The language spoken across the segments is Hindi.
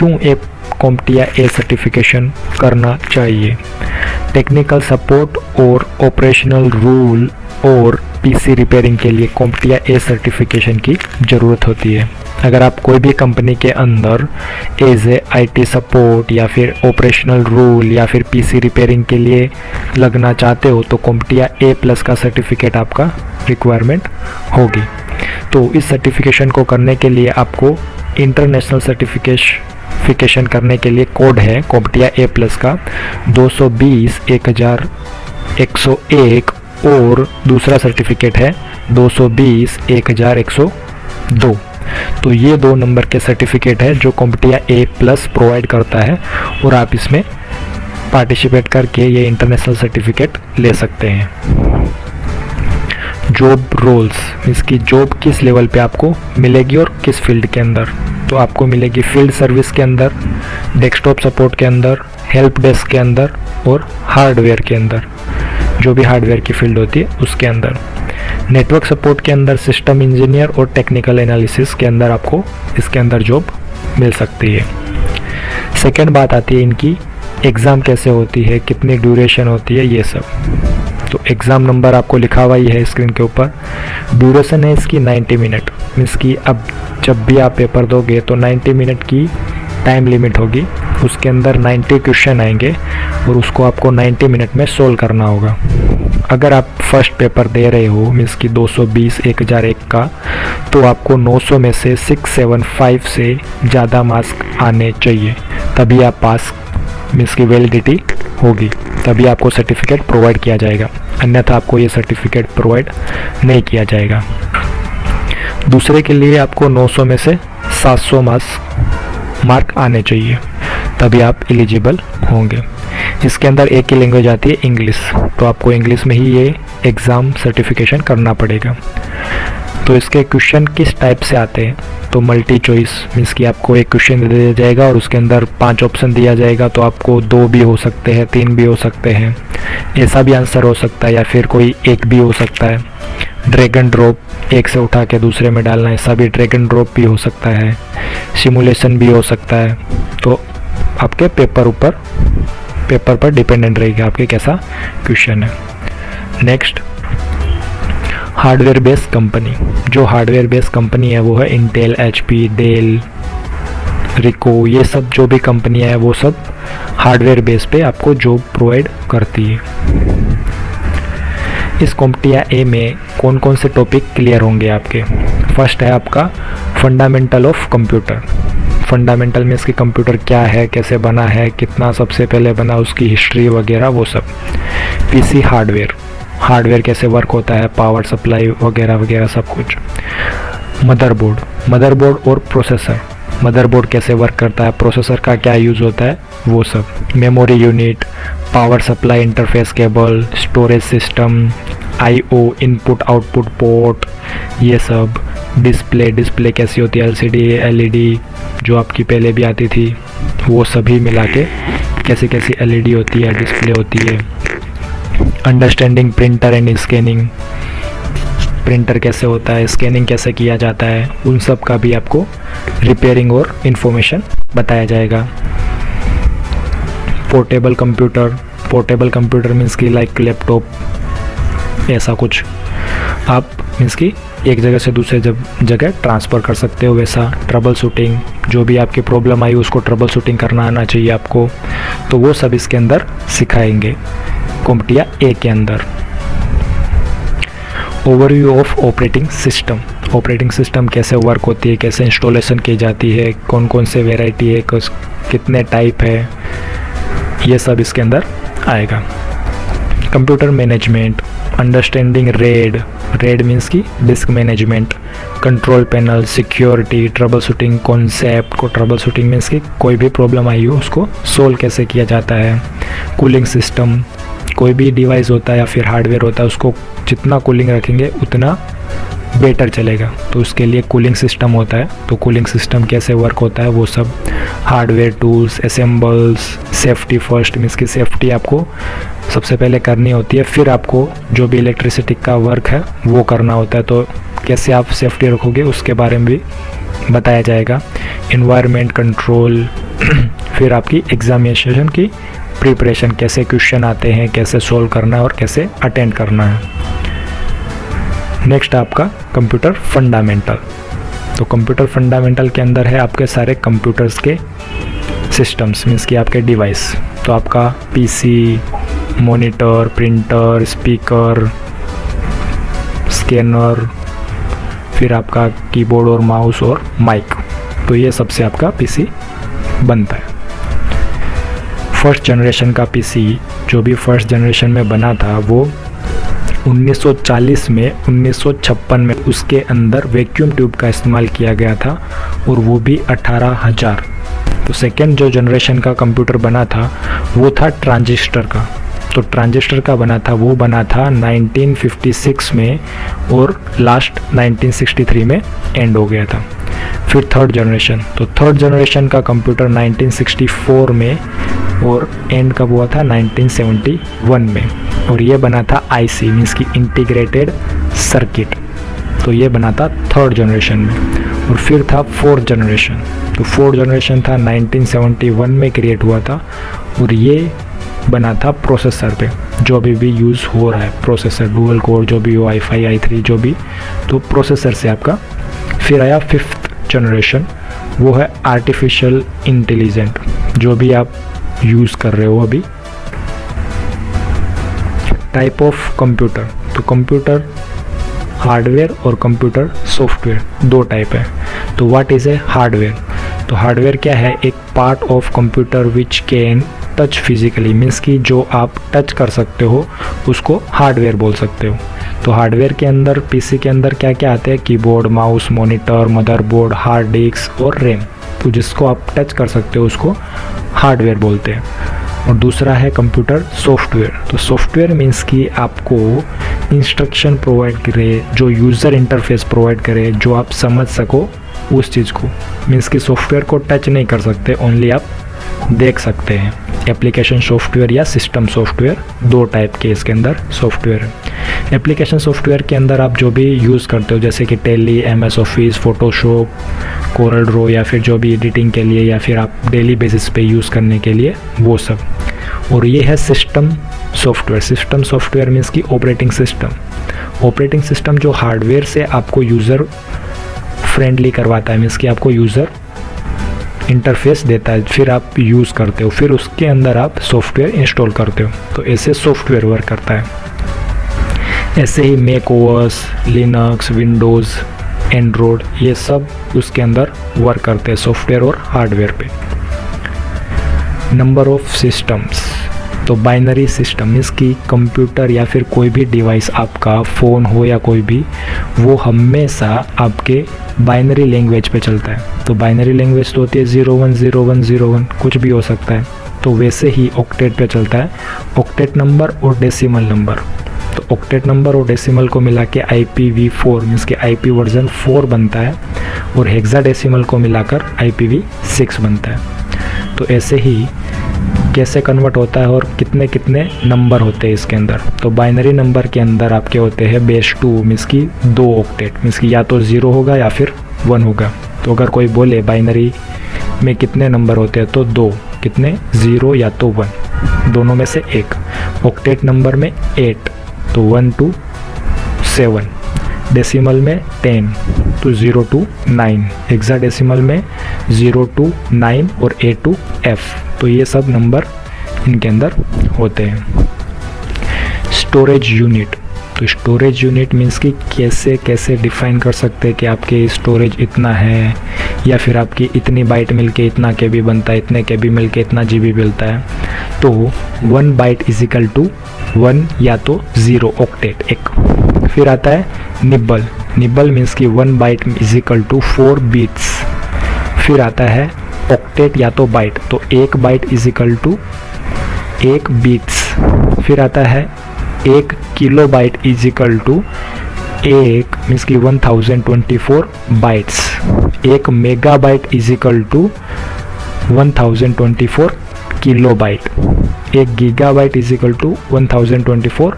क्यों एक CompTIA A सर्टिफिकेशन करना चाहिए। टेक्निकल सपोर्ट और ऑपरेशनल रूल और PC रिपेयरिंग के लिए CompTIA A सर्टिफिकेशन की ज़रूरत होती है। अगर आप कोई भी कंपनी के अंदर एज ए IT सपोर्ट या फिर ऑपरेशनल रूल या फिर PC रिपेयरिंग के लिए लगना चाहते हो तो CompTIA A+ का सर्टिफिकेट आपका रिक्वायरमेंट होगी। तो इस सर्टिफिकेशन को करने के लिए आपको इंटरनेशनल सर्टिफिकेशन करने के लिए कोड है CompTIA A+ का 220-1101 और दूसरा सर्टिफिकेट है 220-1102। तो ये 2 नंबर के सर्टिफिकेट है जो CompTIA A+ प्रोवाइड करता है और आप इसमें पार्टिसिपेट करके ये इंटरनेशनल सर्टिफिकेट ले सकते हैं। जॉब रोल्स, इसकी जॉब किस लेवल पे आपको मिलेगी और किस फील्ड के अंदर, तो आपको मिलेगी फील्ड सर्विस के अंदर, डेस्कटॉप सपोर्ट के अंदर, हेल्प डेस्क के अंदर और हार्डवेयर के अंदर, जो भी हार्डवेयर की फील्ड होती है उसके अंदर। नेटवर्क सपोर्ट के अंदर सिस्टम इंजीनियर और टेक्निकल एनालिसिस के अंदर आपको इसके अंदर जॉब मिल सकती है। सेकेंड बात आती है इनकी एग्ज़ाम कैसे होती है, कितनी ड्यूरेशन होती है, ये सब। तो एग्ज़ाम नंबर आपको लिखा हुआ ही है स्क्रीन के ऊपर। ड्यूरेशन है इसकी 90 मिनट, मीन्स कि अब जब भी आप पेपर दोगे तो 90 मिनट की टाइम लिमिट होगी। उसके अंदर 90 क्वेश्चन आएंगे और उसको आपको 90 मिनट में सोल्व करना होगा। अगर आप फर्स्ट पेपर दे रहे हो मीन्स कि 220-1001 का, तो आपको 900 में से 675 से ज़्यादा मार्क्स आने चाहिए, तभी आप पास मीन्स की वैलिडिटी होगी, तभी आपको सर्टिफिकेट प्रोवाइड किया जाएगा, अन्यथा आपको ये सर्टिफिकेट प्रोवाइड नहीं किया जाएगा। दूसरे के लिए आपको 900 में से 700 मार्क आने चाहिए, तभी आप एलिजिबल होंगे। इसके अंदर एक ही लैंग्वेज आती है इंग्लिश, तो आपको इंग्लिश में ही ये एग्ज़ाम सर्टिफिकेशन करना पड़ेगा। तो इसके क्वेश्चन किस टाइप से आते हैं, तो मल्टी चॉइस मीन्स कि आपको एक क्वेश्चन दे दिया जाएगा और उसके अंदर 5 ऑप्शन दिया जाएगा, तो आपको 2 भी हो सकते हैं, 3 भी हो सकते हैं, ऐसा भी आंसर हो सकता है, या फिर कोई एक भी हो सकता है। ड्रैग एंड ड्रॉप, एक से उठा के दूसरे में डालना, ऐसा भी ड्रैग एंड ड्रॉप भी हो सकता है, सिमुलेशन भी हो सकता है। तो आपके पेपर पर डिपेंडेंट रहेगा आपके कैसा क्वेश्चन है। Next, hardware based company. जो हार्डवेयर बेस्ड कंपनी है वो है इंटेल, HP, डेल, रिको, ये सब जो भी कंपनियां हैं वो सब हार्डवेयर बेस पे आपको जॉब प्रोवाइड करती है। इस CompTIA A में कौन कौन से टॉपिक क्लियर होंगे आपके। फर्स्ट है आपका फंडामेंटल ऑफ कंप्यूटर। फंडामेंटल में इसकी कंप्यूटर क्या है, कैसे बना है, कितना सबसे पहले बना, उसकी हिस्ट्री वगैरह वो सब। PC हार्डवेयर कैसे वर्क होता है, पावर सप्लाई वगैरह वगैरह सब कुछ। मदरबोर्ड और प्रोसेसर, मदरबोर्ड कैसे वर्क करता है, प्रोसेसर का क्या यूज़ होता है वो सब। Memory unit, power supply interface cable, storage system, IO input output port, ये सब। डिस्प्ले कैसी होती है, LCD, LED जो आपकी पहले भी आती थी, वो सभी मिला के कैसी कैसी LED होती है, डिस्प्ले होती है। Understanding printer and scanning, printer कैसे होता है, स्कैनिंग कैसे किया जाता है, उन सब का भी आपको रिपेयरिंग और इन्फॉर्मेशन बताया जाएगा। पोर्टेबल कंप्यूटर मीन्स की लाइक लैपटॉप, ऐसा कुछ आप मीन्स की एक जगह से दूसरे जगह ट्रांसफ़र कर सकते हो, वैसा। ट्रबल शूटिंग, जो भी आपकी प्रॉब्लम आई उसको ट्रबल शूटिंग करना आना चाहिए आपको, तो वो सब इसके अंदर सिखाएंगे CompTIA A के अंदर। ओवरव्यू ऑफ ऑपरेटिंग सिस्टम कैसे वर्क होती है, कैसे इंस्टॉलेशन की जाती है, कौन कौन से वेराइटी है, कितने टाइप है, ये सब इसके अंदर आएगा। Computer management, understanding RAID means की disk management, control panel, security, troubleshooting concept को, ट्रबल शूटिंग मीन्स की कोई भी प्रॉब्लम आई हो उसको सोल्व कैसे किया जाता है। कूलिंग सिस्टम, कोई भी डिवाइस होता है या फिर हार्डवेयर होता है उसको जितना कूलिंग रखेंगे उतना बेटर चलेगा, तो उसके लिए कूलिंग सिस्टम होता है। तो कूलिंग सिस्टम कैसे वर्क होता है वो सब। Hardware tools, assembles, safety first means की सेफ्टी आपको सबसे पहले करनी होती है, फिर आपको जो भी इलेक्ट्रिसिटी का वर्क है वो करना होता है। तो कैसे आप सेफ्टी रखोगे उसके बारे में भी बताया जाएगा, इन्वायरमेंट कंट्रोल, फिर आपकी एग्जामिनेशन की प्रिपरेशन, कैसे क्वेश्चन आते हैं, कैसे सोल्व करना है और कैसे अटेंड करना है। नेक्स्ट आपका कंप्यूटर फंडामेंटल। तो कंप्यूटर फंडामेंटल के अंदर है आपके सारे कंप्यूटर्स के सिस्टम्स, मीन्स कि आपके डिवाइस। तो आपका PC, monitor, printer, speaker, scanner, फिर आपका कीबोर्ड और माउस और माइक, तो ये सबसे आपका पीसी बनता है। फर्स्ट जनरेशन का पीसी जो भी फर्स्ट जनरेशन में बना था वो 1940 में, 1956 में उसके अंदर वैक्यूम ट्यूब का इस्तेमाल किया गया था और वो भी 18,000। तो सेकेंड जो जनरेशन का कंप्यूटर बना था वो था ट्रांजिस्टर का। तो ट्रांजिस्टर का बना था, वो बना था 1956 में और लास्ट 1963 में एंड हो गया था। फिर थर्ड जनरेशन, तो थर्ड जनरेशन का कंप्यूटर 1964 में और एंड कब हुआ था 1971 में, और ये बना था आईसी, मीन्स की इंटीग्रेटेड सर्किट। तो ये बना था थर्ड जनरेशन में। और फिर था फोर्थ जनरेशन। तो फोर्थ जनरेशन था 1971 में क्रिएट हुआ था और ये बना था प्रोसेसर पे, जो अभी भी यूज़ हो रहा है प्रोसेसर, डुअल कोर जो भी हो, i5 i3 जो भी, तो प्रोसेसर से आपका। फिर आया फिफ्थ जनरेशन, वो है आर्टिफिशियल इंटेलिजेंट, जो भी आप यूज़ कर रहे हो अभी। टाइप ऑफ कंप्यूटर, तो कंप्यूटर हार्डवेयर और कंप्यूटर सॉफ्टवेयर दो टाइप है। तो व्हाट इज़ ए हार्डवेयर? तो हार्डवेयर क्या है? एक part of computer which can touch physically, means कि जो आप टच कर सकते हो उसको हार्डवेयर बोल सकते हो। तो हार्डवेयर के अंदर, पीसी के अंदर क्या क्या आते हैं? Keyboard, mouse, monitor, motherboard, hard disk और रैम। तो जिसको आप टच कर सकते हो उसको हार्डवेयर बोलते हैं। और दूसरा है कंप्यूटर सॉफ्टवेयर। तो सॉफ्टवेयर मीन्स कि आपको इंस्ट्रक्शन प्रोवाइड करे, जो यूज़र इंटरफेस प्रोवाइड करे, जो आप समझ सको उस चीज़ को। मीन्स कि सॉफ्टवेयर को टच नहीं कर सकते, ओनली आप देख सकते हैं। एप्लीकेशन सॉफ्टवेयर या सिस्टम सॉफ्टवेयर, दो टाइप के इसके अंदर सॉफ्टवेयर है। एप्लीकेशन सॉफ्टवेयर के अंदर आप जो भी यूज़ करते हो, जैसे कि Tally, MS Office, Photoshop, Corel Draw, या फिर जो भी एडिटिंग के लिए या फिर आप डेली बेसिस पे यूज़ करने के लिए, वो सब। और ये है system software. System software means की ऑपरेटिंग सिस्टम। ऑपरेटिंग सिस्टम जो हार्डवेयर से आपको यूज़र फ्रेंडली करवाता है, मीन्स कि आपको यूज़र इंटरफेस देता है, फिर आप यूज़ करते हो, फिर उसके अंदर आप सॉफ्टवेयर इंस्टॉल करते हो। तो ऐसे सॉफ्टवेयर वर्क करता है। ऐसे ही Mac OS, Linux, Windows, Android, ये सब उसके अंदर वर्क करते हैं सॉफ्टवेयर और हार्डवेयर पे। नंबर ऑफ सिस्टम्स, तो बाइनरी सिस्टम मीन्स कि कंप्यूटर या फिर कोई भी डिवाइस, आपका फ़ोन हो या कोई भी, वो हमेशा आपके बाइनरी लैंग्वेज पे चलता है। तो बाइनरी लैंग्वेज तो होती है 010101, कुछ भी हो सकता है। तो वैसे ही ऑक्टेट पे चलता है, ऑक्टेट नंबर और डेसिमल नंबर। तो ऑक्टेट नंबर और डेसिमल को मिला के IPv4 मीन्स कि IP वर्जन 4 बनता है, और हेक्साडेसिमल को मिलाकर IPv6 बनता है। तो ऐसे ही कैसे कन्वर्ट होता है और कितने कितने नंबर होते हैं इसके अंदर। तो बाइनरी नंबर के अंदर आपके होते हैं बेस 2 मीन्स कि 2 ऑक्टेट, मीन्स कि या तो 0 होगा या फिर 1 होगा। तो अगर कोई बोले बाइनरी में कितने नंबर होते हैं, तो 2, कितने, 0 या तो 1, दोनों में से एक। ऑक्टेट नंबर में 8, तो 1 to 7, डेसिमल में 10, तो 0 to 9, हेक्साडेसिमल में 0 to 9 और A to F। तो ये सब नंबर इनके अंदर होते हैं। स्टोरेज यूनिट, तो स्टोरेज यूनिट मीन्स कि कैसे कैसे डिफाइन कर सकते हैं कि आपके स्टोरेज इतना है, या फिर आपकी इतनी बाइट मिलके इतना KB बनता है, इतने KB मिलके इतना GB मिलता है। तो 1 बाइट इज इक्वल टू 1 या तो 0 ऑक्टेट एक। फिर आता है निब्बल। निब्बल मीन्स कि 1 byte is equal to 4 bits. फिर आता है ऑक्टेट या तो बाइट, तो 1 byte is equal to 1 bits. फिर आता है 1 kilo byte is equal to 1 means कि 1024 bytes. 1 mega byte is equal to 1024 kilo byte. 1 giga byte is equal to 1024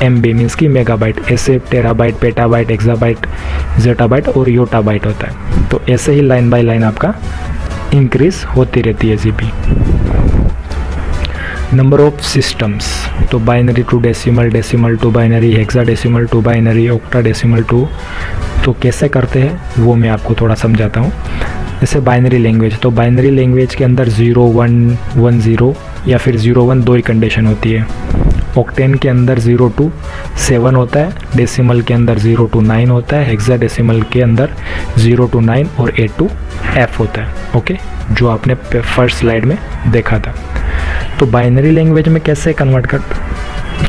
MB means की मेगाबाइट, ऐसे टेराबाइट, पेटाबाइट, एक्साबाइट, जेटाबाइट और योटाबाइट होता है। तो ऐसे ही लाइन बाय लाइन आपका इंक्रीज होती रहती है GB। नंबर ऑफ सिस्टम्स, तो binary to decimal, decimal to binary, hexadecimal to binary, octadecimal to, तो कैसे करते हैं वो मैं आपको थोड़ा समझाता हूँ। जैसे बाइनरी लैंग्वेज, तो बाइनरी लैंग्वेज के अंदर 0 1 1 0 या फिर 0 1 दो ही कंडीशन होती है। ऑक्टेन के अंदर 0 to 7 होता है, डेसिमल के अंदर 0 to 9 होता है, हेक्साडेसिमल के अंदर 0 to 9 और A to F होता है। ओके, जो आपने फर्स्ट स्लाइड में देखा था। तो बाइनरी लैंग्वेज में कैसे कन्वर्ट कर,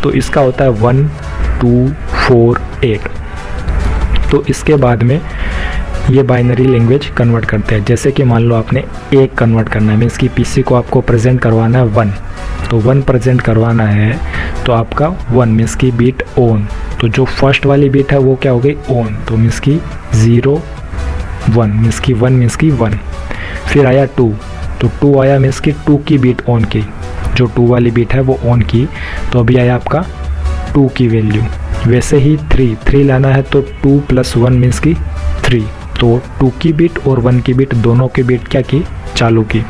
तो इसका होता है 1 2 4 8। तो इसके बाद में ये बाइनरी लैंग्वेज कन्वर्ट करते हैं। जैसे कि मान लो आपने 1 कन्वर्ट करना है, मीन्स कि PC को आपको प्रेजेंट करवाना है 1, तो 1 प्रेजेंट करवाना है तो आपका 1 मीन्स की बीट ऑन, तो जो फर्स्ट वाली बीट है वो क्या हो गई ऑन, तो मीन्स की 0 1 मीन्स की 1 मीन्स की 1। फिर आया 2, तो 2 आया मीन्स की 2 की बीट ऑन की, जो 2 वाली बीट है वो ऑन की, तो अभी आया आपका 2 की वैल्यू। वैसे ही 3 लाना है तो 2 + 1 मीन्स की 3, तो 2 की बीट और 1 की बीट दोनों की बीट क्या की, चालू की।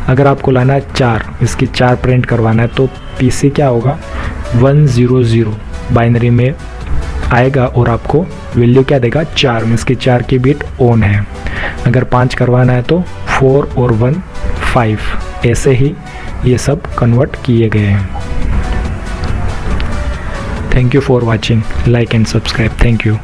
अगर आपको लाना है 4, इसकी 4 प्रिंट करवाना है तो PC क्या होगा 1 0 0 बाइनरी में आएगा और आपको वैल्यू क्या देगा 4, मीन्स की 4 की बीट ऑन है। अगर 5 करवाना है तो 4 और 1 5, ऐसे ही ये सब कन्वर्ट किए गए हैं। Thank you for watching, like and subscribe, thank you.